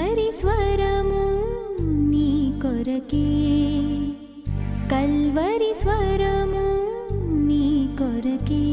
Calvary స్వరము నీ కొరకే, కల్వరి స్వరము నీ కొరకే.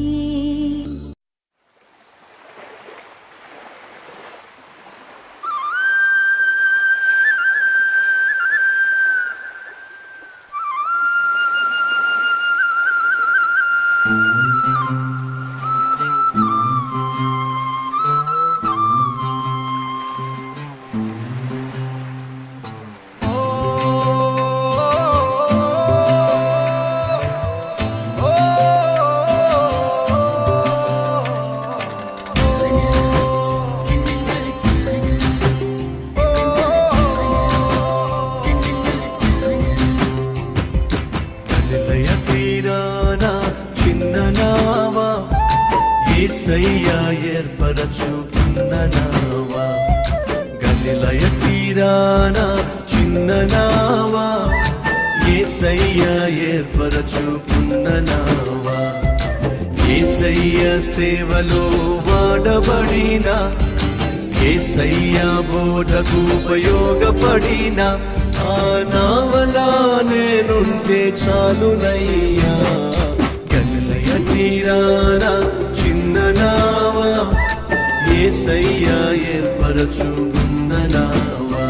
యేసయ్యా ఏర్పరచుకున్న నావా, గలిలయ తీరాన చిన్న నావా, యేసయ్యా ఏర్పరచుకున్న నావా. యేసయ్య సేవలో వాడబడిన, యేసయ్య బోధకు ఉపయోగపడిన ఆ నావలా నేనుంటే చాలునయ్యా. గలిలయ తీరాన చిన్న నావా, యేసయ్యా ఏర్పరచుకున్న నావా,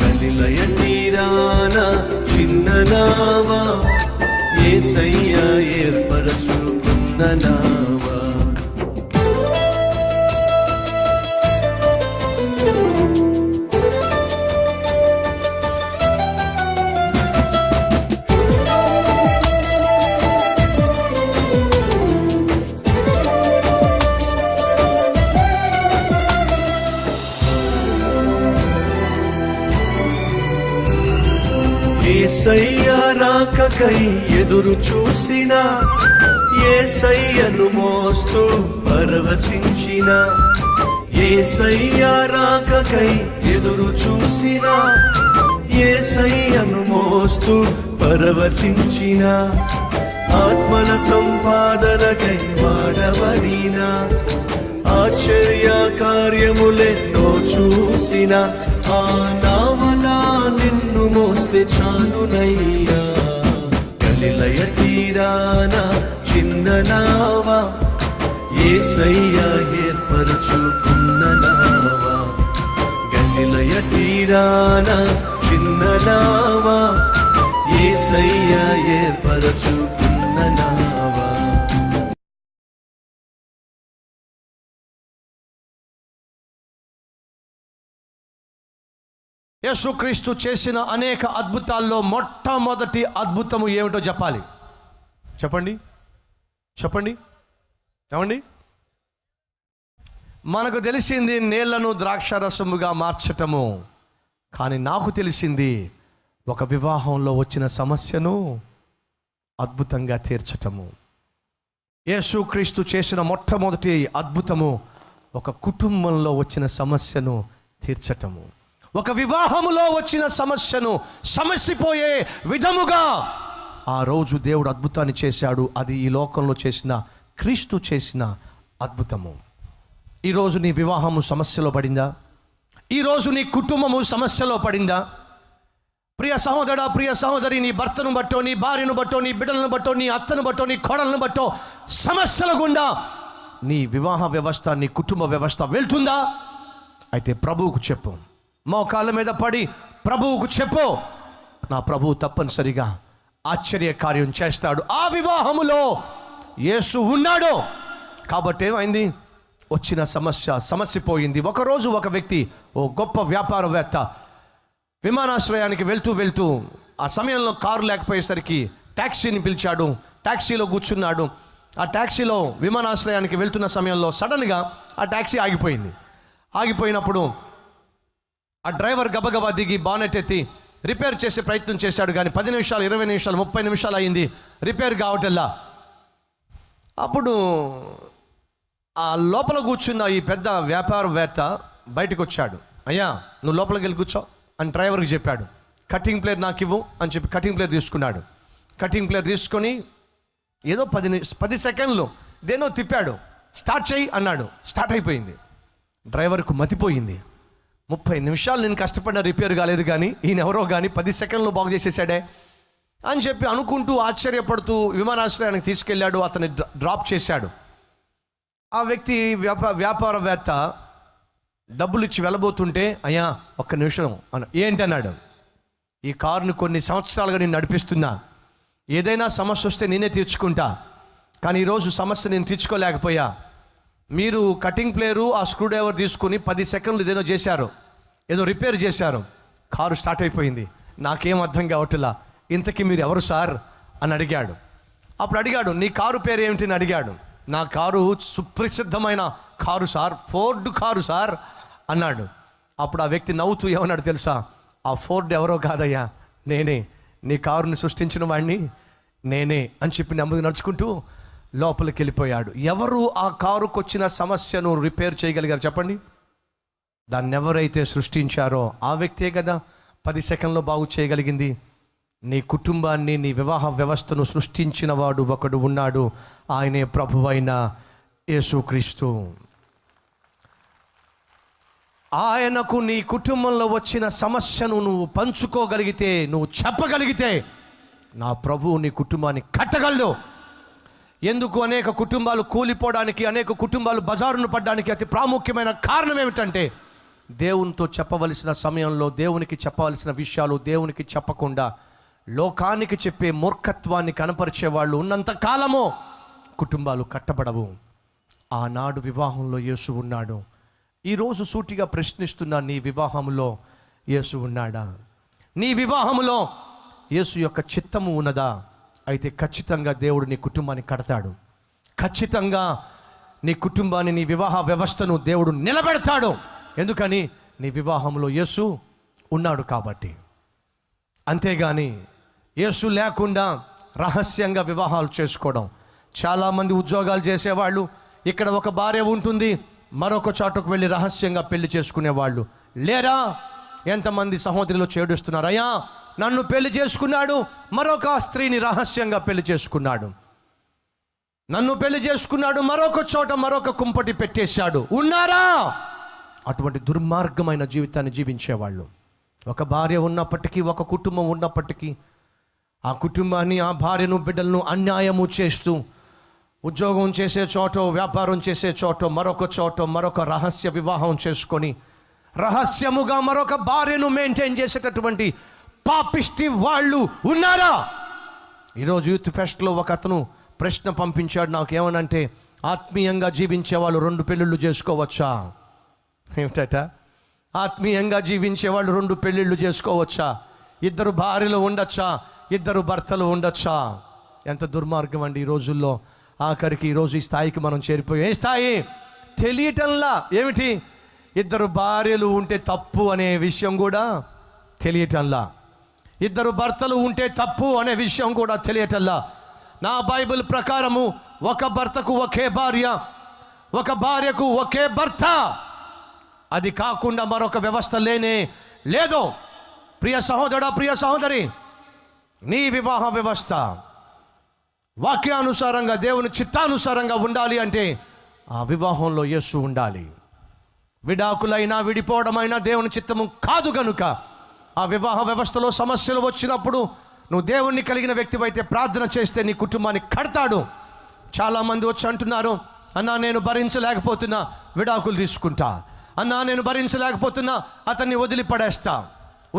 గలిలయ తీరాన చిన్న నావా, యేసయ్యా ఏర్పరచుకున్న నావా. యేసయ్య రాకకై ఎదురు చూసిన, యేసయ్యను మోస్తూ పరవశించిన, యేసయ్య రాకకై ఎదురు చూసిన, యేసయ్యను మోస్తూ పరవశించిన, ఆత్మల సంపాదనకై వాడబడిన, ఆశ్చర్య కార్యములెన్నో చూసిన ఆ నావలా నిన్ను మోస్తే చాలునయ్యా. గలిలయ తీరాన చిన్న నావా, యేసయ్యా ఏర్పరచుకున్న నావా, గలిలయ తీరాన చిన్న నావా, యేసయ్యా ఏర్పరచుకున్న నావా. యేసుక్రీస్తు చేసిన అనేక అద్భుతాల్లో మొట్టమొదటి అద్భుతము ఏమిటో చెప్పాలి. చెప్పండి చెప్పండి ఏమండి? మనకు తెలిసింది నీళ్లను ద్రాక్షరసముగా మార్చటము, కానీ నాకు తెలిసింది ఒక వివాహంలో వచ్చిన సమస్యను అద్భుతంగా తీర్చటము. యేసుక్రీస్తు చేసిన మొట్టమొదటి అద్భుతము ఒక కుటుంబంలో వచ్చిన సమస్యను తీర్చటము, ఒక వివాహములో వచ్చిన సమస్యను సమసిపోయే విధముగా ఆ రోజు దేవుడు అద్భుతాన్ని చేశాడు. అది ఈ లోకంలో చేసిన క్రీస్తు చేసిన అద్భుతము. ఈరోజు నీ వివాహము సమస్యలో పడిందా? ఈరోజు నీ కుటుంబము సమస్యలో పడిందా? ప్రియ సహోదరుడా, ప్రియ సహోదరి, నీ భర్తను బట్టో, నీ భార్యను బట్టో, నీ బిడ్డలను బట్టో, నీ అత్తను బట్టో, నీ కోడలను బట్టో సమస్యల గుండా నీ వివాహ వ్యవస్థ, నీ కుటుంబ వ్యవస్థ వెళ్తుందా? అయితే ప్రభువుకు చెప్పు, మోకాళ్ళ మీద పడి ప్రభువుకు చెప్పు, నా ప్రభువు తప్పనిసరిగా ఆశ్చర్య కార్యం చేస్తాడు. ఆ వివాహములో యేసు ఉన్నాడు కాబట్టి ఏమైంది? వచ్చిన సమస్య పోయింది. ఒకరోజు ఒక వ్యక్తి, ఓ గొప్ప వ్యాపారవేత్త, విమానాశ్రయానికి వెళ్తూ ఆ సమయంలో కారు లేకపోయేసరికి ట్యాక్సీని పిలిచాడు. ట్యాక్సీలో కూర్చున్నాడు. ఆ ట్యాక్సీలో విమానాశ్రయానికి వెళ్తున్న సమయంలో సడన్గా ఆ ట్యాక్సీ ఆగిపోయినప్పుడు ఆ డ్రైవర్ గబగబా దిగి బానెట్ ఎత్తి రిపేర్ చేసే ప్రయత్నం చేశాడు. కానీ 10 నిమిషాలు, 20 నిమిషాలు, 30 నిమిషాలు అయింది రిపేర్ కావటల్లా. అప్పుడు ఆ లోపల కూర్చున్న ఈ పెద్ద వ్యాపారవేత్త బయటకు వచ్చాడు. అయ్యా, నువ్వు లోపలికి వెళ్ళి కూర్చో అని డ్రైవర్కి చెప్పాడు. కటింగ్ ప్లేట్ నాకు ఇవ్వు అని చెప్పి కటింగ్ ప్లేట్ తీసుకున్నాడు. కటింగ్ ప్లేట్ తీసుకొని ఏదో 10 సెకండ్లు దేనో తిప్పాడు. స్టార్ట్ చేయి అన్నాడు. స్టార్ట్ అయిపోయింది. డ్రైవర్కు 30 నిమిషాలు నేను కష్టపడిన రిపేర్ కాలేదు, కానీ ఈయన ఎవరో కానీ 10 సెకండ్లు బాగు చేసేసాడే అని చెప్పి అనుకుంటూ ఆశ్చర్యపడుతూ విమానాశ్రయానికి తీసుకెళ్ళాడు. అతన్ని డ్రాప్ చేశాడు. ఆ వ్యక్తి వ్యాపారవేత్త డబ్బులు ఇచ్చి వెళ్ళబోతుంటే, అయ్యా ఒక్క నిమిషం ఏంటన్నాడు. ఈ కారుని కొన్ని సంవత్సరాలుగా నేను నడిపిస్తున్నా, ఏదైనా సమస్య వస్తే నేనే తీర్చుకుంటా, కానీ ఈరోజు సమస్య నేను తీర్చుకోలేకపోయా. మీరు కటింగ్ ప్లేయరు ఆ స్క్రూ డ్రైవర్ తీసుకుని 10 సెకండ్లు ఏదైనా చేశారు, ఏదో రిపేర్ చేశారు, కారు స్టార్ట్ అయిపోయింది. నాకేం అర్థం కావట్లా, ఇంతకీ మీరు ఎవరు సార్ అని అడిగాడు. అప్పుడు అడిగాడు, నీ కారు పేరు ఏమిటి అని అడిగాడు. నా కారు సుప్రసిద్ధమైన car sir, Ford car sir అన్నాడు. అప్పుడు ఆ వ్యక్తి నవ్వుతూ ఏమన్నాడు తెలుసా, ఆ ఫోర్డ్ ఎవరో కాదయ్యా, నేనే, నీ కారుని సృష్టించిన వాడిని నేనే అని చెప్పి నెమ్మది నడుచుకుంటూ లోపలికి వెళ్ళిపోయాడు. ఎవరు ఆ కారుకు వచ్చిన సమస్యను రిపేర్ చేయగలిగారు చెప్పండి? దాన్ని ఎవరైతే సృష్టించారో ఆ వ్యక్తే కదా 10 సెకండ్లో బాగు చేయగలిగింది. నీ కుటుంబాన్ని, నీ వివాహ వ్యవస్థను సృష్టించిన వాడు ఒకడు ఉన్నాడు, ఆయనే ప్రభువైన యేసుక్రీస్తు. ఆయనకు నీ కుటుంబంలో వచ్చిన సమస్యను నువ్వు పంచుకోగలిగితే, నువ్వు చెప్పగలిగితే, నా ప్రభువు నీ కుటుంబాన్ని కట్టగలడు. ఎందుకు అనేక కుటుంబాలు కూలిపోవడానికి, అనేక కుటుంబాలు బజారును పడడానికి అతి ప్రాముఖ్యమైన కారణం ఏమిటంటే, దేవునితో చెప్పవలసిన సమయంలో దేవునికి చెప్పవలసిన విషయాలు దేవునికి చెప్పకుండా లోకానికి చెప్పే మూర్ఖత్వాన్ని కనపరిచే వాళ్ళు ఉన్నంత కాలము కుటుంబాలు కట్టబడవు. ఆనాడు వివాహంలో యేసు ఉన్నాడు. ఈరోజు సూటిగా ప్రశ్నిస్తున్నా, నీ వివాహంలో యేసు ఉన్నాడా? నీ వివాహంలో యేసు యొక్క చిత్తము ఉన్నదా? అయితే ఖచ్చితంగా దేవుడు నీ కుటుంబాన్ని కడతాడు. ఖచ్చితంగా నీ కుటుంబాన్ని, నీ వివాహ వ్యవస్థను దేవుడు నిలబెడతాడు. ఎందుకని? నీ వివాహంలో యేసు ఉన్నాడు కాబట్టి. అంతేగాని యేసు లేకుండా రహస్యంగా వివాహాలు చేసుకోవడం. చాలామంది ఉద్యోగాలు చేసేవాళ్ళు, ఇక్కడ ఒక భార్య ఉంటుంది, మరొక చోటకు వెళ్ళి రహస్యంగా పెళ్లి చేసుకునేవాళ్ళు లేరా? ఎంతమంది సహోదరులు చేడుస్తున్నారు, అయ్యా నన్ను పెళ్లి చేసుకున్నాడు, మరొక స్త్రీని రహస్యంగా పెళ్లి చేసుకున్నాడు, నన్ను పెళ్లి చేసుకున్నాడు, మరొక చోట మరొక కుంపటి పెట్టేశాడు. ఉన్నారా? అటువంటి దుర్మార్గమైన జీవితాన్ని జీవించేవాళ్ళు. ఒక భార్య ఉన్నప్పటికీ, ఒక కుటుంబం ఉన్నప్పటికీ, ఆ కుటుంబాన్ని, ఆ భార్యను, బిడ్డలను అన్యాయము చేస్తూ, ఉద్యోగం చేసే చోటో, వ్యాపారం చేసే చోటో, మరొక చోటో మరొక రహస్య వివాహం చేసుకొని రహస్యముగా మరొక భార్యను మెయింటైన్ చేసేటటువంటి పాపిష్టి వాళ్ళు ఉన్నారా? ఈరోజు యూత్ ఫెస్ట్లో ఒక అతను ప్రశ్న పంపించాడు నాకు. ఏమనంటే, ఆత్మీయంగా జీవించే వాళ్ళు 2 పెళ్ళిళ్ళు చేసుకోవచ్చా? ఏమిటట? ఆత్మీయంగా జీవించే వాళ్ళు 2 పెళ్ళిళ్ళు చేసుకోవచ్చా? 2 భార్యలు ఉండొచ్చా? 2 భర్తలు ఉండొచ్చా? ఎంత దుర్మార్గం అండి ఈ రోజుల్లో. ఆఖరికి ఈరోజు ఈ స్థాయికి మనం చేరిపోయాం. ఏ స్థాయి తెలియటంలా. ఏమిటి? 2 భార్యలు ఉంటే తప్పు అనే విషయం కూడా తెలియటంలా. 2 భర్తలు ఉంటే తప్పు అనే విషయం కూడా తెలియటంలా. నా బైబిల్ ప్రకారము ఒక భర్తకు ఒకే భార్య, ఒక భార్యకు ఒకే భర్త. అది కాకుండా మరొక వ్యవస్థ లేనే లేదు. ప్రియ సహోదరుడా, ప్రియ సహోదరి, నీ వివాహ వ్యవస్థ వాక్యానుసారంగా, దేవుని చిత్తానుసారంగా ఉండాలి అంటే ఆ వివాహంలో యేసు ఉండాలి. విడాకులైనా విడిపోవడమైనా దేవుని చిత్తము కాదు గనుక ఆ వివాహ వ్యవస్థలో సమస్యలు వచ్చినప్పుడు నువ్వు దేవుణ్ణి కలిగిన వ్యక్తివైతే ప్రార్థన చేస్తే నీ కుటుంబాన్ని కడతాడు. చాలామంది వచ్చి అంటున్నారు, అన్నా నేను భరించలేకపోతున్నా, విడాకులు తీసుకుంటా, అన్నా నేను భరించలేకపోతున్నా, అతన్ని వదిలిపడేస్తా.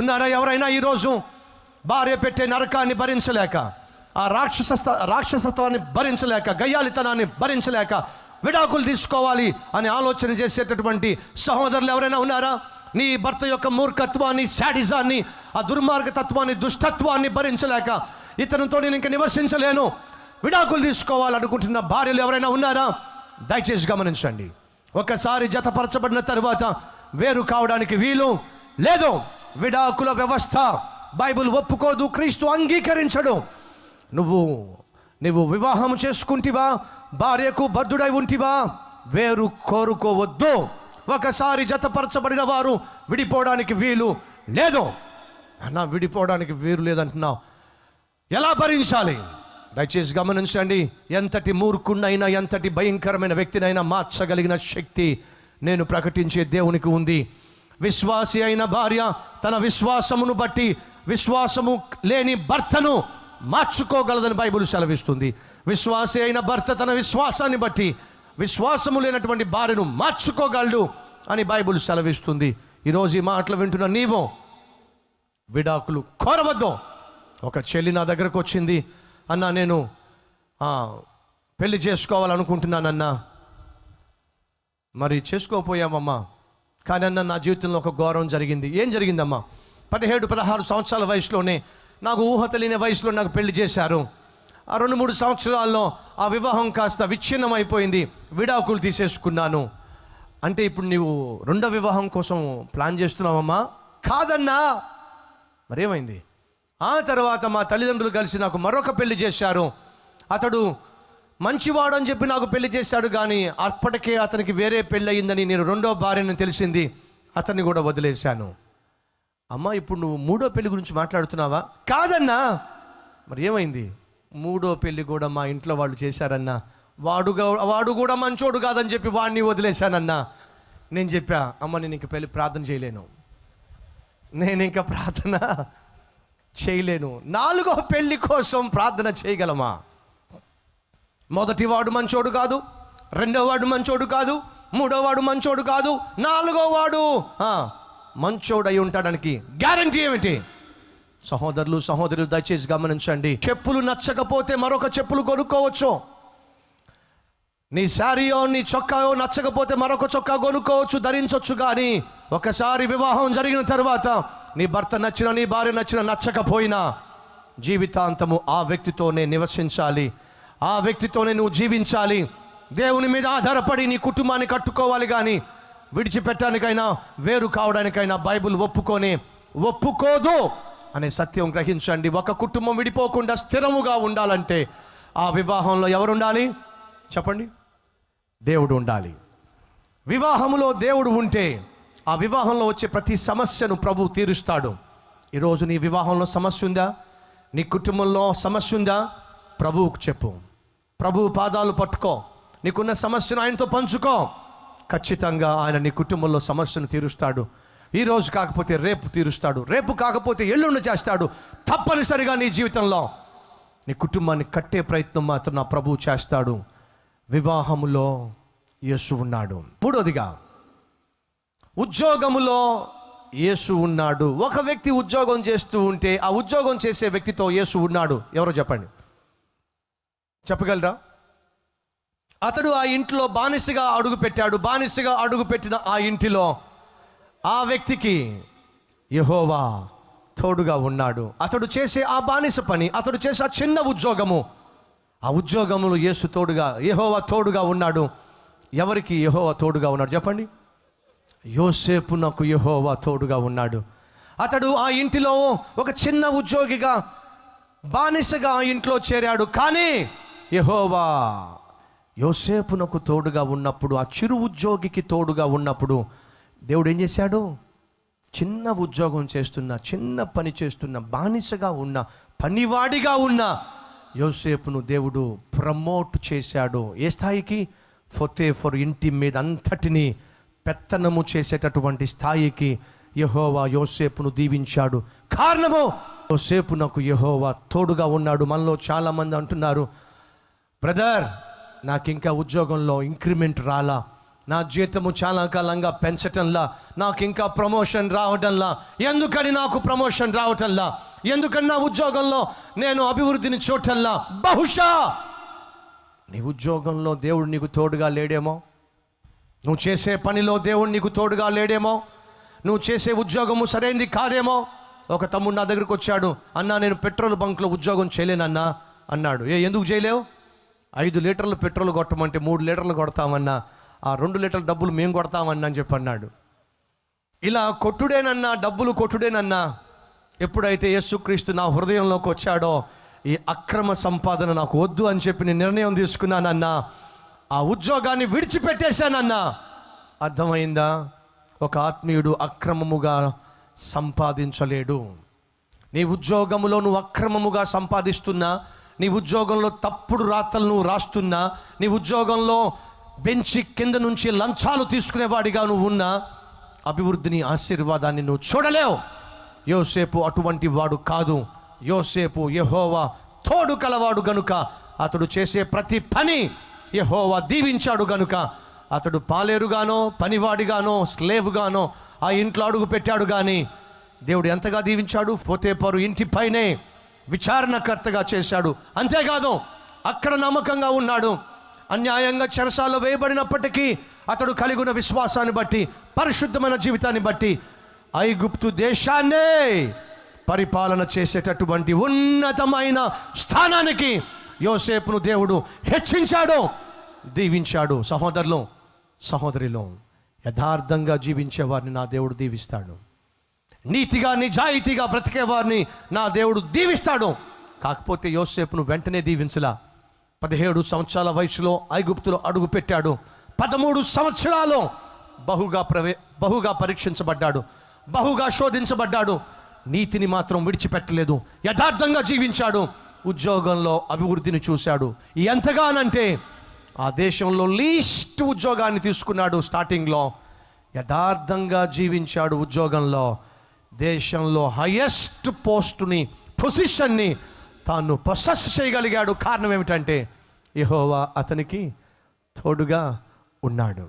ఉన్నారా ఎవరైనా ఈరోజు? భార్య పెట్టే నరకాన్ని భరించలేక, ఆ రాక్షసత్వాన్ని భరించలేక, గయ్యాలితనాన్ని భరించలేక విడాకులు తీసుకోవాలి అని ఆలోచన చేసేటటువంటి సహోదరులు ఎవరైనా ఉన్నారా? నీ భర్త యొక్క మూర్ఖత్వాన్ని, శాడిజాన్ని, ఆ దుర్మార్గతత్వాన్ని, దుష్టత్వాన్ని భరించలేక ఇతనితో నేను ఇంక నివసించలేను, విడాకులు తీసుకోవాలనుకుంటున్న భార్యలు ఎవరైనా ఉన్నారా? దయచేసి గమనించండి. ఒకసారి జతపరచబడిన తరువాత వేరు కావడానికి వీలు లేదు. విడాకుల వ్యవస్థ బైబిల్ ఒప్పుకోదు, క్రీస్తు అంగీకరించడు. నువ్వు వివాహం చేసుకుంటివా, భార్యకు బద్ధుడై ఉంటివా, వేరు కోరుకోవద్దు. ఒకసారి జతపరచబడిన వారు విడిపోవడానికి వీలు లేదు. అన్నా విడిపోవడానికి వీలు లేదంటున్నావు, ఎలా భరించాలి? దయచేసి గమనించండి. ఎంతటి మూర్ఖుడినైనా, ఎంతటి భయంకరమైన వ్యక్తినైనా మార్చగలిగిన శక్తి నేను ప్రకటించే దేవునికి ఉంది. విశ్వాసి అయిన భార్య తన విశ్వాసమును బట్టి విశ్వాసము లేని భర్తను మార్చుకోగలదని బైబిల్ సెలవిస్తుంది. విశ్వాసి అయిన భర్త తన విశ్వాసాన్ని బట్టి విశ్వాసము లేనటువంటి భార్యను మార్చుకోగలడు అని బైబిల్ సెలవిస్తుంది. ఈరోజు ఈ మాటలు వింటున్న నీవు విడాకులు కోరవద్దు. ఒక చెల్లి నా దగ్గరకు వచ్చింది, అన్నా నేను పెళ్లి చేసుకోవాలనుకుంటున్నానన్నా. మరి చేసుకోపోయామమ్మా, కానీ అన్న నా జీవితంలో ఒక ఘోరం జరిగింది. ఏం జరిగిందమ్మా? 17-16 సంవత్సరాల వయసులోనే, నాకు ఊహ తెలియని వయసులో నాకు పెళ్లి చేశారు. ఆ 2-3 సంవత్సరాల్లో ఆ వివాహం కాస్త విచ్ఛిన్నం అయిపోయింది, విడాకులు తీసేసుకున్నాను. అంటే ఇప్పుడు నీవు రెండో వివాహం కోసం ప్లాన్ చేస్తున్నావమ్మా? కాదన్నా. మరేమైంది? ఆ తర్వాత మా తల్లిదండ్రులు కలిసి నాకు మరొక పెళ్లి చేశారు. అతడు మంచివాడు అని చెప్పి నాకు పెళ్లి చేశాడు, కానీ అప్పటికే అతనికి వేరే పెళ్ళి అయిందని నేను రెండో భార్యని తెలిసింది, అతన్ని కూడా వదిలేశాను. అమ్మ, ఇప్పుడు నువ్వు మూడో పెళ్లి గురించి మాట్లాడుతున్నావా? కాదన్నా. మరి ఏమైంది? మూడో పెళ్లి కూడా మా ఇంట్లో వాళ్ళు చేశారన్నా. వాడు కూడా మంచోడు కాదని చెప్పి వాడిని వదిలేశానన్నా. నేను చెప్పా, అమ్మ నేను ఇంక పెళ్లి ప్రార్థన చేయలేను, నేను ఇంకా ప్రార్థన చేయలేను. 4వ పెళ్లి కోసం ప్రార్థన చేయగలమా? మొదటి వాడు మంచోడు కాదు, 2వ వాడు మంచోడు కాదు, 3వ వాడు మంచోడు కాదు, 4వ వాడు మంచోడై ఉంటాడానికి గ్యారంటీ ఏమిటి? సహోదరులు సహోదరులు దయచేసి గమనించండి. చెప్పులు నచ్చకపోతే మరొక చెప్పులు కొనుక్కోవచ్చు. నీ శారీయో నీ చొక్కాయో నచ్చకపోతే మరొక చొక్కా కొనుక్కోవచ్చు, ధరించవచ్చు. కానీ ఒకసారి వివాహం జరిగిన తర్వాత నీ భర్త నచ్చిన, నీ భార్య నచ్చిన, నచ్చకపోయినా జీవితాంతము ఆ వ్యక్తితోనే నివసించాలి, ఆ వ్యక్తితోనే నువ్వు జీవించాలి. దేవుని మీద ఆధారపడి నీ కుటుంబాన్ని కట్టుకోవాలి. కానీ విడిచిపెట్టడానికైనా వేరు కావడానికైనా బైబిల్ ఒప్పుకోదు అనే సత్యం గ్రహించండి. ఒక కుటుంబం విడిపోకుండా స్థిరముగా ఉండాలంటే ఆ వివాహంలో ఎవరు ఉండాలి చెప్పండి? దేవుడు ఉండాలి. వివాహములో దేవుడు ఉంటే ఆ వివాహంలో వచ్చే ప్రతి సమస్యను ప్రభు తీరుస్తాడు. ఈరోజు నీ వివాహంలో సమస్య ఉందా? నీ కుటుంబంలో సమస్య ఉందా? ప్రభువుకు చెప్పు, ప్రభువు పాదాలు పట్టుకో, నీకున్న సమస్యను ఆయనతో పంచుకో. ఖచ్చితంగా ఆయన నీ కుటుంబంలో సమస్యను తీరుస్తాడు. ఈరోజు కాకపోతే రేపు తీరుస్తాడు, రేపు కాకపోతే ఎల్లుండి చేస్తాడు. తప్పనిసరిగా నీ జీవితంలో నీ కుటుంబాన్ని కట్టే ప్రయత్నం మాత్రం నా ప్రభువు చేస్తాడు. వివాహములో యేసు ఉన్నాడు. 3వదిగా ఉద్యోగములో యేసు ఉన్నాడు. ఒక వ్యక్తి ఉద్యోగం చేస్తూ ఉంటే ఆ ఉద్యోగం చేసే వ్యక్తితో యేసు ఉన్నాడు. ఎవరో చెప్పండి, చెప్పగలరా? అతడు ఆ ఇంట్లో బానిసగా అడుగుపెట్టాడు. బానిసగా అడుగుపెట్టిన ఆ ఇంటిలో ఆ వ్యక్తికి యెహోవా తోడుగా ఉన్నాడు. అతడు చేసే ఆ బానిస పని, అతడు చేసే ఆ చిన్న ఉద్యోగము, ఆ ఉద్యోగములో యేసు తోడుగా, యెహోవా తోడుగా ఉన్నాడు. ఎవరికి యెహోవా తోడుగా ఉన్నాడు చెప్పండి? యోసేపునకు యెహోవా తోడుగా ఉన్నాడు. అతడు ఆ ఇంటిలో ఒక చిన్న ఉద్యోగిగా, బానిసగా ఆ ఇంట్లో చేరాడు. కానీ యెహోవా యోసేపునకు తోడుగా ఉన్నప్పుడు, ఆ చిరు ఉద్యోగికి తోడుగా ఉన్నప్పుడు దేవుడు ఏం చేశాడు? చిన్న ఉద్యోగం చేస్తున్న, చిన్న పని చేస్తున్న, బానిసగా ఉన్న, పనివాడిగా ఉన్న యోసేపును దేవుడు ప్రమోట్ చేశాడు. ఏ స్థాయికి? ఫొతేఫరు ఇంటి మీద అంతటిని పెత్తనము చేసేటటువంటి స్థాయికి యెహోవా యోసేపును దీవించాడు. కారణము యోసేపునకు యెహోవా తోడుగా ఉన్నాడు. మనలో చాలామంది అంటున్నారు, బ్రదర్ నాకు ఇంకా ఉద్యోగంలో ఇంక్రిమెంట్ రాలా, నా జీతము చాలా కాలంగా పెంచటంలా, నాకు ఇంకా ప్రమోషన్ రావటంలా, ఎందుకని నాకు ప్రమోషన్ రావటంలా, ఎందుకని నా ఉద్యోగంలో నేను అభివృద్ధిని చూడటంలా? బహుశా నీ ఉద్యోగంలో దేవుడు నీకు తోడుగా లేడేమో, నువ్వు చేసే పనిలో దేవుడు నీకు తోడుగా లేడేమో, నువ్వు చేసే ఉద్యోగము సరైనది కాదేమో. ఒక తమ్ముడు నా దగ్గరికి వచ్చాడు, అన్నా నేను పెట్రోల్ బంక్లో ఉద్యోగం చేయలేనన్నా అన్నాడు. ఎందుకు చేయలేవు? 5 లీటర్లు పెట్రోల్ కొట్టమంటే 3 లీటర్లు కొడతామన్నా, ఆ 2 లీటర్ల డబ్బులు మేము కొడతామన్నా అని చెప్పి అన్నాడు. ఇలా కొట్టుడేనన్నా, డబ్బులు కొట్టుడేనన్నా. ఎప్పుడైతే యేసుక్రీస్తు నా హృదయంలోకి వచ్చాడో, ఈ అక్రమ సంపాదన నాకు వద్దు అని చెప్పి నేను నిర్ణయం తీసుకున్నానన్నా, ఆ ఉద్యోగాన్ని విడిచిపెట్టేశానన్నా. అర్థమైందా? ఒక ఆత్మీయుడు అక్రమముగా సంపాదించలేడు. నీ ఉద్యోగములో నువ్వు అక్రమముగా సంపాదిస్తున్నా, నీ ఉద్యోగంలో తప్పుడు రాతలు నువ్వు రాస్తున్నా, నీ ఉద్యోగంలో బెంచి కింద నుంచి లంచాలు తీసుకునేవాడిగా నువ్వు ఉన్నా, అభివృద్ధిని, ఆశీర్వాదాన్ని నువ్వు చూడలేవు. యోసేపు అటువంటి వాడు కాదు. యోసేపు యెహోవా తోడు కలవాడు గనుక అతడు చేసే ప్రతి పని యెహోవా దీవించాడు గనుక అతడు పాలేరుగానో, పనివాడిగానో, స్లేవుగానో ఆ ఇంట్లో అడుగు పెట్టాడు. కానీ దేవుడు ఎంతగా దీవించాడు? పోతేపరు ఇంటి పైనే విచారణకర్తగా చేశాడు. అంతేకాదు, అక్కడ నమ్మకంగా ఉన్నాడు. అన్యాయంగా చెరసాల్లో వేయబడినప్పటికీ అతడు కలిగి ఉన్న విశ్వాసాన్ని బట్టి, పరిశుద్ధమైన జీవితాన్ని బట్టి ఐగుప్తు దేశాన్నే పరిపాలన చేసేటటువంటి ఉన్నతమైన స్థానానికి యోసేపును దేవుడు హెచ్చించాడు, దీవించాడు. సహోదరులు, సహోదరిలో యథార్థంగా జీవించే వారిని నా దేవుడు దీవిస్తాడు. నీతిగా, నిజాయితీగా బ్రతికే వారిని నా దేవుడు దీవిస్తాడు. కాకపోతే యోసేపును వెంటనే దీవించలా. 17 సంవత్సరాల వయసులో ఐగుప్తులో అడుగు పెట్టాడు. 13 సంవత్సరాలు బహుగా పరీక్షించబడ్డాడు, బహుగా శోధించబడ్డాడు. నీతిని మాత్రం విడిచిపెట్టలేదు, యథార్థంగా జీవించాడు. ఉద్యోగంలో అభివృద్ధిని చూశాడు. ఎంతగానంటే ఆ దేశంలో లీస్ట్ ఉద్యోగాన్ని తీసుకున్నాడు. స్టార్టింగ్లో యథార్థంగా జీవించాడు. ఉద్యోగంలో దేశంలో హైయెస్ట్ పోస్టుని, పొజిషన్ని తాను పొసెస్ చేయగలిగాడు. కారణం ఏమిటంటే యెహోవా అతనికి తోడుగా ఉన్నాడు.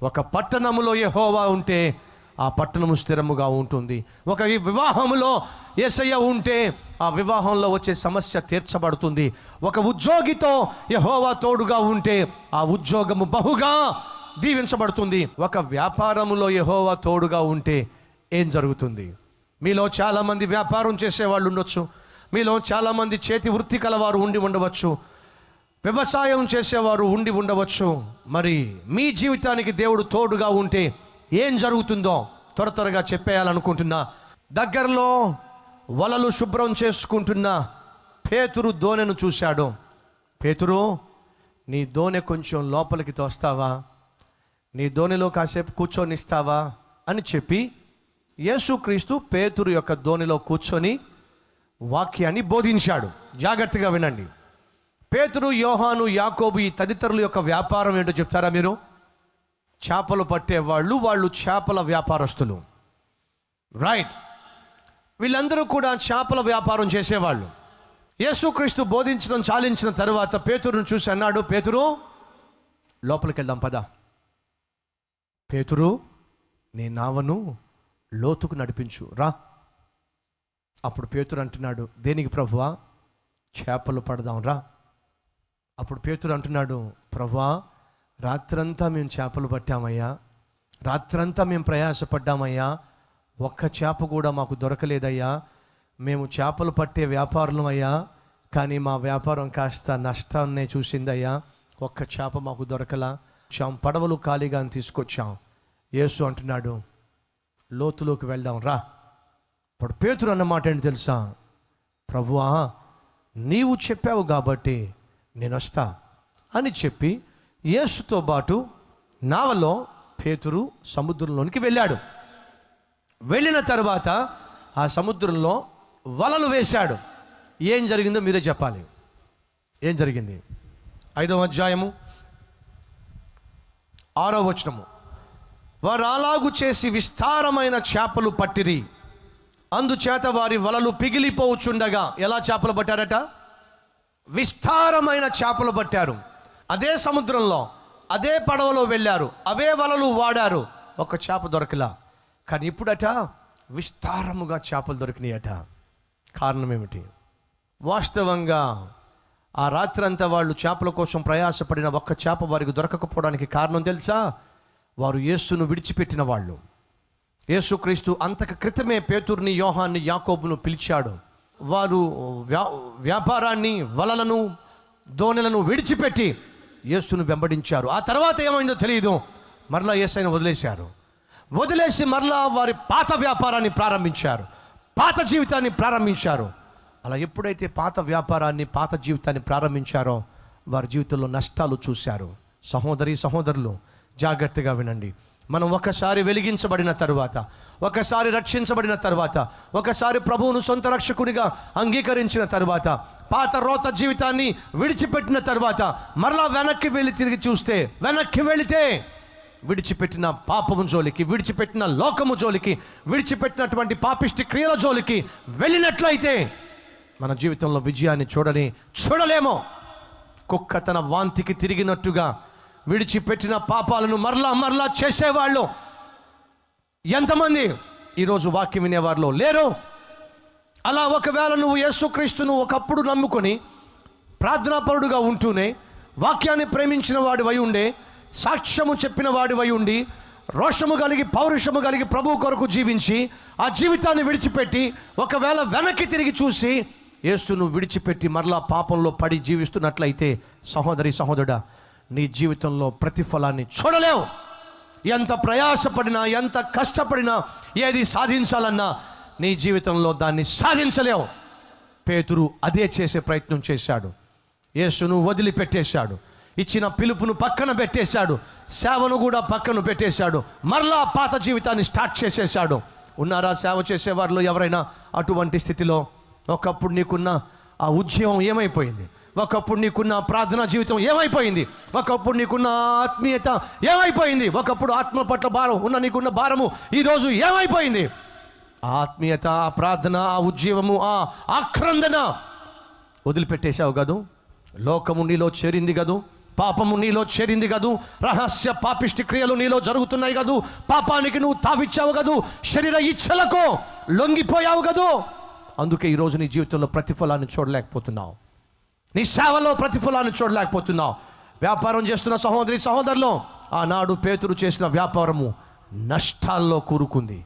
ఒక పట్టణములో యెహోవా ఉంటే ఆ పట్టణము స్థిరముగా ఉంటుంది. ఒక వివాహములో యేసయ్య ఉంటే ఆ వివాహంలో వచ్చే సమస్య తీర్చబడుతుంది. ఒక ఉద్యోగితో యెహోవా తోడుగా ఉంటే ఆ ఉద్యోగము బహుగా దీవించబడుతుంది. ఒక వ్యాపారములో యెహోవా తోడుగా ఉంటే ఏం జరుగుతుంది? మీలో చాలామంది వ్యాపారం చేసేవాళ్ళు ఉండొచ్చు, మీలో చాలామంది చేతి వృత్తి కలవారు ఉండి ఉండవచ్చు, వ్యవసాయం చేసేవారు ఉండి ఉండవచ్చు. మరి మీ జీవితానికి దేవుడు తోడుగా ఉంటే ఏం జరుగుతుందో త్వరగా చెప్పేయాలనుకుంటున్నా. దగ్గరలో వలలు శుభ్రం చేసుకుంటున్న పేతురు దోణెను చూశాడు. పేతురు, నీ దోణె కొంచెం లోపలికి తోస్తావా, నీ దోణిలో కాసేపు కూర్చొనిస్తావా అని చెప్పి యేసుక్రీస్తు పేతురు యొక్క దోణిలో కూర్చొని వాక్యాన్ని బోధించాడు. జాగ్రత్తగా వినండి. పేతురు, యోహాను, యాకోబు ఈ తదితరుల యొక్క వ్యాపారం ఏంటో చెప్తారా మీరు? చేపలు పట్టేవాళ్ళు, వాళ్ళు చేపల వ్యాపారస్తులు, రైట్? వీళ్ళందరూ కూడా చేపల వ్యాపారం చేసేవాళ్ళు. యేసుక్రీస్తు బోధించడం చాలించిన తర్వాత పేతురును చూసి అన్నాడు, పేతురు, లోపలికి వెళ్దాం పద. పేతురు, నీ నావను లోతుకు నడిపించు రా. అప్పుడు పేతురు అంటున్నాడు, దేనికి ప్రభువా? చేపలు పడదాం రా. అప్పుడు పేతురు అంటున్నాడు, ప్రభువా, రాత్రంతా మేము చేపలు పట్టామయ్యా, రాత్రంతా మేము ప్రయాసపడ్డామయ్యా, ఒక్క చేప కూడా మాకు దొరకలేదయ్యా. మేము చేపలు పట్టే వ్యాపారులం అయ్యా, కానీ మా వ్యాపారం కాస్త నష్టాన్నే చూసిందయ్యా, ఒక్క చేప మాకు దొరకలా. పడవలు ఖాళీగా తీసుకొచ్చాం. యేసు అంటున్నాడు, లోతులోకి వెళ్దాం రా. ఇప్పుడు పేతురు అన్నమాట ఏంటి తెలుసా? ప్రభువా, నీవు చెప్పావు కాబట్టి నేను వస్తా అని చెప్పి యేసుతో పాటు నావలో పేతురు సముద్రంలోనికి వెళ్ళాడు. వెళ్ళిన తర్వాత ఆ సముద్రంలో వలలు వేశాడు. ఏం జరిగిందో మీరే చెప్పాలి. ఏం జరిగింది? 5వ అధ్యాయము 6వ వచనము. వారు అలాగు చేసి విస్తారమైన చేపలు పట్టిరి, అందుచేత వారి వలలు పిగిలిపోవచ్చుండగా. ఎలా చేపలు పట్టారట? విస్తారమైన చేపలు పట్టారు. అదే సముద్రంలో, అదే పడవలో వెళ్ళారు, అవే వలలు వాడారు, ఒక చేప దొరకలా. కానీ ఇప్పుడట విస్తారముగా చేపలు దొరికినాయట. కారణం ఏమిటి? వాస్తవంగా ఆ రాత్రంతా వాళ్ళు చేపల కోసం ప్రయాసపడిన ఒక్క చేప వారికి దొరకకపోవడానికి కారణం తెలుసా? వారు యేసును విడిచిపెట్టిన వాళ్ళు. యేసుక్రీస్తు అంతకు క్రితమే పేతురుని, యోహాన్ని, యాకోబును పిలిచాడు. వారు వ్యాపారాన్ని, వలలను, దోణెలను విడిచిపెట్టి యేసును వెంబడించారు. ఆ తర్వాత ఏమైందో తెలియదు, మరలా యేసయ్యను వదిలేసి మరలా వారి పాత వ్యాపారాన్ని ప్రారంభించారు, పాత జీవితాన్ని ప్రారంభించారు. అలా ఎప్పుడైతే పాత వ్యాపారాన్ని, పాత జీవితాన్ని ప్రారంభించారో వారి జీవితంలో నష్టాలు చూశారు. సహోదరి, సహోదరులు, జాగ్రత్తగా వినండి. మనం ఒకసారి వెలిగించబడిన తర్వాత, ఒకసారి రక్షించబడిన తర్వాత, ఒకసారి ప్రభువును సొంత రక్షకునిగా అంగీకరించిన తర్వాత, పాత రోత జీవితాన్ని విడిచిపెట్టిన తర్వాత మరలా వెనక్కి వెళ్ళి తిరిగి చూస్తే, వెనక్కి వెళితే విడిచిపెట్టిన పాపము జోలికి, విడిచిపెట్టిన లోకము జోలికి, విడిచిపెట్టినటువంటి పాపిష్టి క్రియల జోలికి వెళ్ళినట్లయితే మన జీవితంలో విజయాన్ని చూడలేమో. కుక్క తన వాంతికి తిరిగినట్టుగా విడిచిపెట్టిన పాపాలను మరలా చేసేవాళ్ళు ఎంతమంది ఈరోజు వాక్యం వినేవారిలో లేరు? అలా ఒకవేళ నువ్వు యేసుక్రీస్తును ఒకప్పుడు నమ్ముకొని ప్రార్థనాపరుడుగా ఉంటూనే, వాక్యాన్ని ప్రేమించిన వాడివై ఉండే, సాక్ష్యము చెప్పిన వాడివై ఉండి, రోషము కలిగి పౌరుషము కలిగి ప్రభువు కొరకు జీవించి ఆ జీవితాన్ని విడిచిపెట్టి ఒకవేళ వెనక్కి తిరిగి చూసి యేసును విడిచిపెట్టి మరలా పాపంలో పడి జీవిస్తున్నట్లయితే సహోదరి సహోదరుడా, నీ జీవితంలో ప్రతిఫలాన్ని చూడలేవు. ఎంత ప్రయాసపడినా, ఎంత కష్టపడినా, ఏది సాధించాలన్నా నీ జీవితంలో దాన్ని సాధించలేవు. పేతురు అదే చేసే ప్రయత్నం చేశాడు. యేసును వదిలిపెట్టేశాడు, ఇచ్చిన పిలుపును పక్కన పెట్టేశాడు, సేవను కూడా పక్కన పెట్టేశాడు, మరలా పాత జీవితాన్ని స్టార్ట్ చేసేశాడు. ఉన్నారా సేవ చేసేవారిలో ఎవరైనా అటువంటి స్థితిలో? ఒకప్పుడు నీకున్న ఆ ఉద్యమం ఏమైపోయింది? ఒకప్పుడు నీకున్న ప్రార్థనా జీవితం ఏమైపోయింది? ఒకప్పుడు నీకున్న ఆత్మీయత ఏమైపోయింది? ఒకప్పుడు ఆత్మ పట్ల భారం ఉన్న నీకున్న భారము ఈరోజు ఏమైపోయింది? ఆ ఆత్మీయత, ఆ ప్రార్థన, ఆ ఉద్యమము, ఆ ఆక్రందన వదిలిపెట్టేశావు కదూ. లోకము నీలో చేరింది కదూ, పాపము నీలో చేరింది కదూ, రహస్య పాపిష్టి క్రియలు నీలో జరుగుతున్నాయి కదూ, పాపానికి నువ్వు తావిచ్చావు కదూ, శరీర ఇచ్ఛలకు లొంగిపోయావు కదూ. అందుకే ఈరోజు నీ జీవితంలో ప్రతిఫలాన్ని చూడలేకపోతున్నావు, నీ సేవలో ప్రతిఫలాన్ని చూడలేకపోతున్నావు. వ్యాపారం చేస్తున్న సహోదరి సహోదరులు, ఆనాడు పేతురు చేసిన వ్యాపారము నష్టాల్లో కూరుకుంది.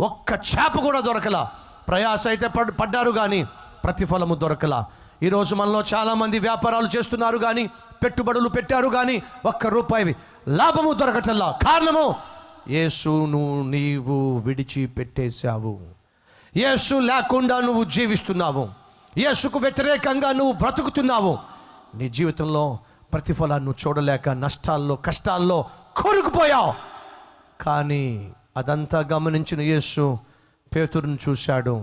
ఒక్క చేప కూడా దొరకలా. ప్రయాస అయితే పడ్డారు కానీ ప్రతిఫలము దొరకలా. ఈరోజు మనలో చాలామంది వ్యాపారాలు చేస్తున్నారు కానీ, పెట్టుబడులు పెట్టారు కానీ ఒక్క రూపాయి లాభము దొరకటల్లా. కారణము యేసును నీవు విడిచిపెట్టేశావు. యేసు లేకుండా నువ్వు జీవిస్తున్నావు, యేసుకు వ్యతిరేకంగా నువ్వు బ్రతుకుతున్నావు. నీ జీవితంలో ప్రతిఫలాన్ని చూడలేక నష్టాల్లో, కష్టాల్లో కూరుకుపోయావు. కానీ అదంతా గమనించిన యేసు పేతురుని చూశాడు.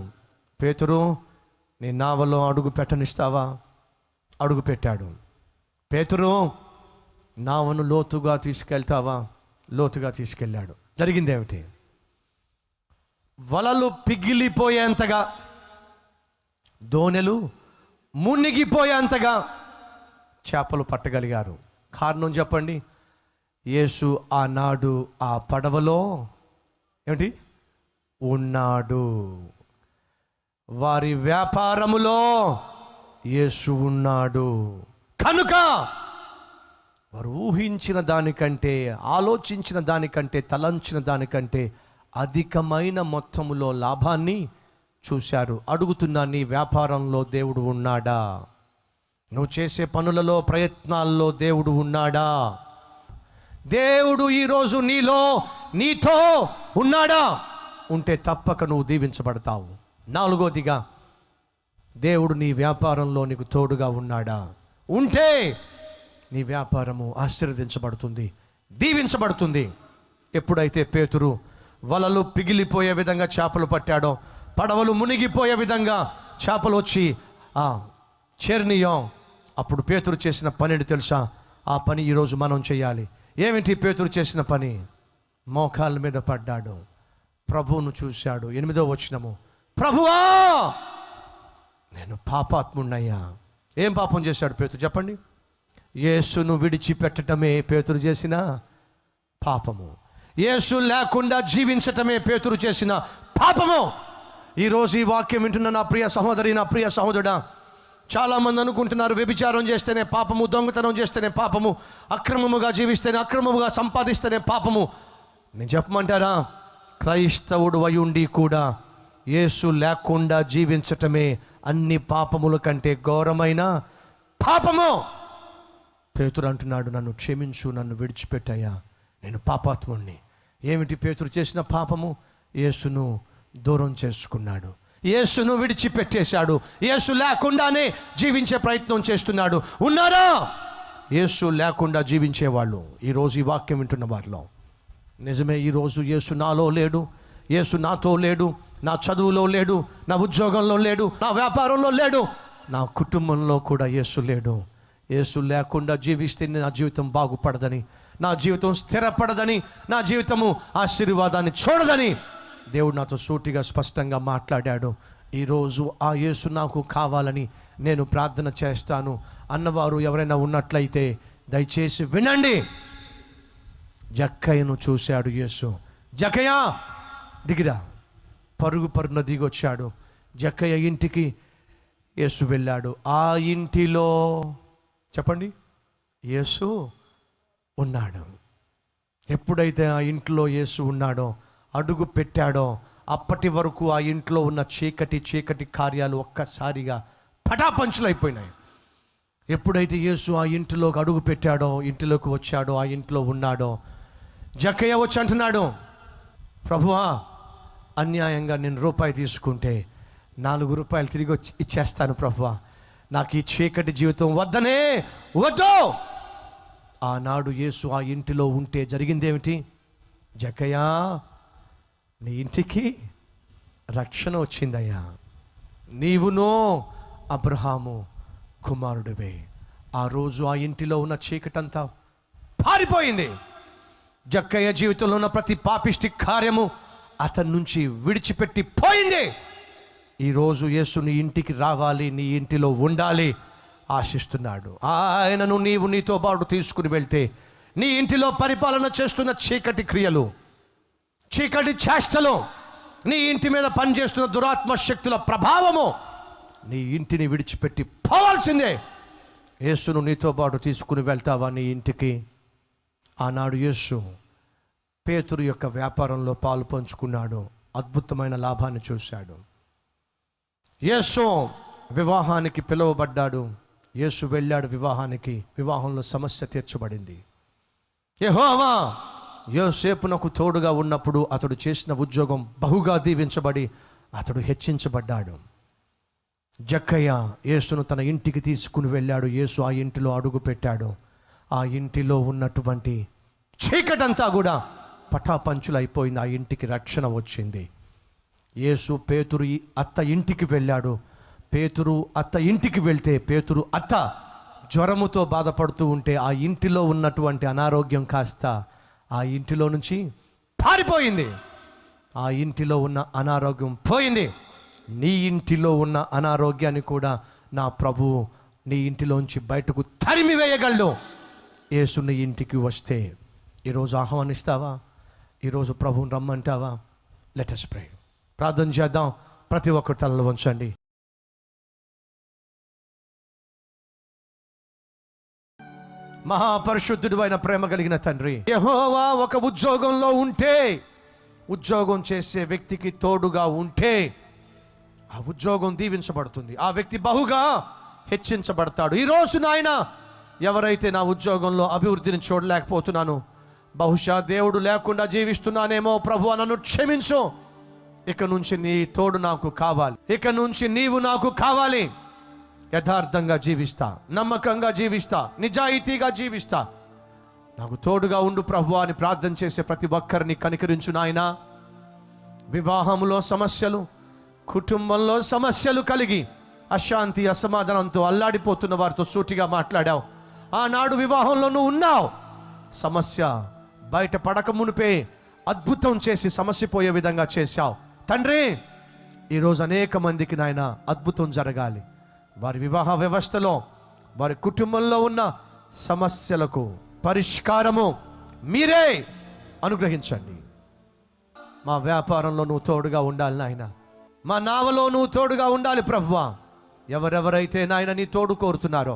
పేతురు, నీ నావలో అడుగు పెట్టనిస్తావా? అడుగు పెట్టాడు. పేతురు, నావను లోతుగా తీసుకెళ్తావా? లోతుగా తీసుకెళ్ళాడు. జరిగిందేమిటి? వలలు పిగిలిపోయేంతగా, దోణెలు మునిగిపోయేంతగా చేపలు పట్టగలిగారు. కారణం చెప్పండి? యేసు ఆనాడు ఆ పడవలో ఏమిటి ఉన్నాడు. వారి వ్యాపారములో యేసు ఉన్నాడు కనుక వారు ఊహించిన దానికంటే, ఆలోచించిన దానికంటే, తలంచిన దానికంటే అధికమైన మొత్తములో లాభాన్ని చూశారు. అడుగుతున్నా, నీ వ్యాపారంలో దేవుడు ఉన్నాడా? నువ్వు చేసే పనులలో, ప్రయత్నాల్లో దేవుడు ఉన్నాడా? దేవుడు ఈరోజు నీతో ఉన్నాడా? ఉంటే తప్పక నువ్వు దీవించబడతావు. నాలుగోదిగా, దేవుడు నీ వ్యాపారంలో నీకు తోడుగా ఉన్నాడా? ఉంటే నీ వ్యాపారము ఆశీర్వదించబడుతుంది, దీవించబడుతుంది. ఎప్పుడైతే పేతురు వలలు పిగిలిపోయే విధంగా చేపలు పట్టాడో, పడవలు మునిగిపోయే విధంగా చేపలు వచ్చి చేరినయో, అప్పుడు పేతురు చేసిన పని ఏంటి తెలుసా? ఆ పని ఈరోజు మనం చేయాలి. ఏమిటి పేతురు చేసిన పని? మోకాళ్ళ మీద పడ్డాడు, ప్రభువును చూశాడు. 8వ వచనము, ప్రభువా నేను పాపాత్మున్నయ్యా. ఏం పాపం చేశాడు పేతురు చెప్పండి? యేసును విడిచిపెట్టడమే పేతురు చేసిన పాపము. యేసు లేకుండా జీవించటమే పేతురు చేసిన పాపము. ఈరోజు ఈ వాక్యం వింటున్న నా ప్రియ సహోదరి, నా ప్రియ సహోదరుడా, చాలామంది అనుకుంటున్నారు వ్యభిచారం చేస్తేనే పాపము, దొంగతనం చేస్తేనే పాపము, అక్రమముగా జీవిస్తేనే, అక్రమముగా సంపాదిస్తేనే పాపము. నేను చెప్పమంటారా? క్రైస్తవుడు అయి ఉండి కూడా యేసు లేకుండా జీవించటమే అన్ని పాపముల కంటే ఘోరమైన పాపము. పేతురు అంటున్నాడు, నన్ను క్షమించు, నన్ను విడిచిపెట్టయ్యా, నేను పాపాత్ముణ్ణి. ఏమిటి పేతురు చేసిన పాపము? యేసును దూరం చేసుకున్నాడు, యేసును విడిచిపెట్టేశాడు, యేసు లేకుండానే జీవించే ప్రయత్నం చేస్తున్నాడు. ఉన్నారా యేసు లేకుండా జీవించేవాళ్ళు ఈరోజు ఈ వాక్యం వింటున్న వారిలో? నిజమే, ఈరోజు యేసు నాలో లేడు, యేసు నాతో లేడు, నా చదువులో లేడు, నా ఉద్యోగంలో లేడు, నా వ్యాపారంలో లేడు, నా కుటుంబంలో కూడా యేసు లేడు. యేసు లేకుండా జీవిస్తే నా జీవితం బాగుపడదని, నా జీవితం స్థిరపడదని, నా జీవితము ఆశీర్వాదాన్ని చూడదని దేవుడు నాతో సూటిగా స్పష్టంగా మాట్లాడాడు. ఈరోజు ఆ యేసు నాకు కావాలని నేను ప్రార్థన చేస్తాను అన్నవారు ఎవరైనా ఉన్నట్లయితే దయచేసి వినండి. జక్కయ్యను చూశాడు యేసు. జక్కయ్య దిగిరా. పరుగున దిగొచ్చాడు. జక్కయ్య ఇంటికి యేసు వెళ్ళాడు. ఆ ఇంటిలో చెప్పండి యేసు ఉన్నాడు. ఎప్పుడైతే ఆ ఇంట్లో యేసు ఉన్నాడో, అడుగు పెట్టాడో, అప్పటి వరకు ఆ ఇంట్లో ఉన్న చీకటి కార్యాలు ఒక్కసారిగా పటాపంచులైపోయినాయి. ఎప్పుడైతే యేసు ఆ ఇంటిలోకి అడుగు పెట్టాడో, ఇంటిలోకి వచ్చాడో, ఆ ఇంట్లో ఉన్నాడో, జక్కయ్య వచ్చి అంటున్నాడు, ప్రభువా, అన్యాయంగా నేను రూపాయి తీసుకుంటే 4 రూపాయలు తిరిగి వచ్చి ఇచ్చేస్తాను ప్రభువా, నాకు ఈ చీకటి జీవితం వద్దు. ఆనాడు యేసు ఆ ఇంటిలో ఉంటే జరిగిందేమిటి? జక్కయ్య, నీ ఇంటికి రక్షణ వచ్చిందయ్యా, నీవునో అబ్రహాము కుమారుడివే. ఆ రోజు ఆ ఇంటిలో ఉన్న చీకటంతా పారిపోయింది. జక్కయ్య జీవితంలో ఉన్న ప్రతి పాపిష్టి కార్యము అతని నుంచి విడిచిపెట్టి పోయింది. ఈరోజు యేసు నీ ఇంటికి రావాలి, నీ ఇంటిలో ఉండాలి ఆశిస్తున్నాడు. ఆయనను నీవు నీతో పాటు తీసుకుని వెళ్తే నీ ఇంటిలో పరిపాలన చేస్తున్న చీకటి క్రియలు, చీకటి చేష్టలు, నీ ఇంటి మీద పనిచేస్తున్న దురాత్మ శక్తుల ప్రభావము నీ ఇంటిని విడిచిపెట్టి పోవాల్సిందే. యేసును నీతో పాటు తీసుకుని వెళ్తావా నీ ఇంటికి? ఆనాడు యేసు పేతురు యొక్క వ్యాపారంలో పాలు పంచుకున్నాడు. అద్భుతమైన లాభాన్ని చూశాడు. యేసు వివాహానికి పిలువబడ్డాడు. యేసు వెళ్ళాడు వివాహానికి. వివాహంలో సమస్య తీర్చబడింది. యెహోవా యోసేపునకు తోడుగా ఉన్నప్పుడు అతడు చేసిన ఉద్యోగం బహుగా దీవించబడి అతడు హెచ్చించబడ్డాడు. జక్కయ్య యేసును తన ఇంటికి తీసుకుని వెళ్ళాడు. యేసు ఆ ఇంటిలో అడుగు పెట్టాడు. ఆ ఇంటిలో ఉన్నటువంటి చీకటంతా కూడా పటాపంచులైపోయింది. ఆ ఇంటికి రక్షణ వచ్చింది. యేసు పేతురు అత్త ఇంటికి వెళ్ళాడు. పేతురు అత్త ఇంటికి వెళ్తే పేతురు అత్త జ్వరముతో బాధపడుతూ ఉంటే ఆ ఇంటిలో ఉన్నటువంటి అనారోగ్యం కాస్త ఆ ఇంటిలో నుంచి పారిపోయింది. ఆ ఇంటిలో ఉన్న అనారోగ్యం పోయింది. నీ ఇంటిలో ఉన్న అనారోగ్యాన్ని కూడా నా ప్రభువు నీ ఇంటిలోంచి బయటకు తరిమి వేయగలడు. యేసు నీ ఇంటికి వస్తే ఈరోజు ఆహ్వానిస్తావా? ఈరోజు ప్రభువుని రమ్మంటావా? Let us pray. ప్రార్థన చేద్దాం. ప్రతి ఒక్కరు తలలు వంచండి. మహాపరిశుద్ధుడు అయిన ప్రేమ కలిగిన తండ్రి, యెహోవా ఒక ఉద్యోగంలో ఉంటే, ఉద్యోగం చేసే వ్యక్తికి తోడుగా ఉంటే ఆ ఉద్యోగం దీవించబడుతుంది. ఆ వ్యక్తి బహుగా హెచ్చించబడతాడు. ఈరోజు నాయన ఎవరైతే నా ఉద్యోగంలో అభివృద్ధిని చూడలేకపోతున్నాను, బహుశా దేవుడు లేకుండా జీవిస్తున్నానేమో, ప్రభువా నన్ను క్షమించు, ఇక నుంచి నీ తోడు నాకు కావాలి, ఇక నుంచి నీవు నాకు కావాలి, యథార్థంగా జీవిస్తా, నమ్మకంగా జీవిస్తా, నిజాయితీగా జీవిస్తా, నాకు తోడుగా ఉండు ప్రభువా అని ప్రార్థన చేసే ప్రతి ఒక్కరిని కనికరించు నాయనా. వివాహంలో సమస్యలు, కుటుంబంలో సమస్యలు కలిగి అశాంతి అసమాధానంతో అల్లాడిపోతున్న వారితో సూటిగా మాట్లాడావు. ఆనాడు వివాహంలో నువ్వు ఉన్నావు. సమస్య బయట పడక మునిపే అద్భుతం చేసి సమస్య పోయే విధంగా చేశావు తండ్రి. ఈరోజు అనేక మందికి నాయన అద్భుతం జరగాలి. వారి వివాహ వ్యవస్థలో, వారి కుటుంబంలో ఉన్న సమస్యలకు పరిష్కారము మీరే అనుగ్రహించండి. మా వ్యాపారంలో నువ్వు తోడుగా ఉండాలి నాయన. మా నావలో నువ్వు తోడుగా ఉండాలి ప్రభువా. ఎవరెవరైతే నాయన నీ తోడు కోరుతున్నారో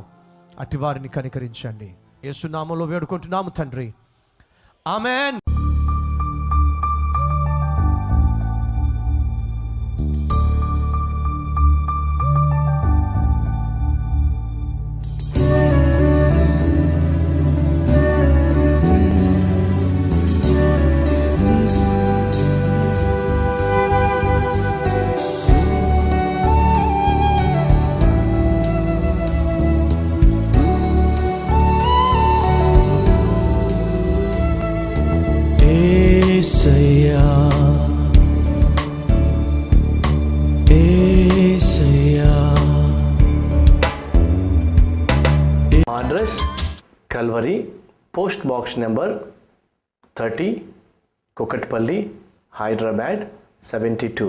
అటు వారిని కనికరించండి. యేసు నామములో వేడుకుంటున్నాము తండ్రి. ఆమేన్. యేసయ్యా, యేసయ్యా. Address Calvary post box number 30, Kukatpally, Hyderabad 72.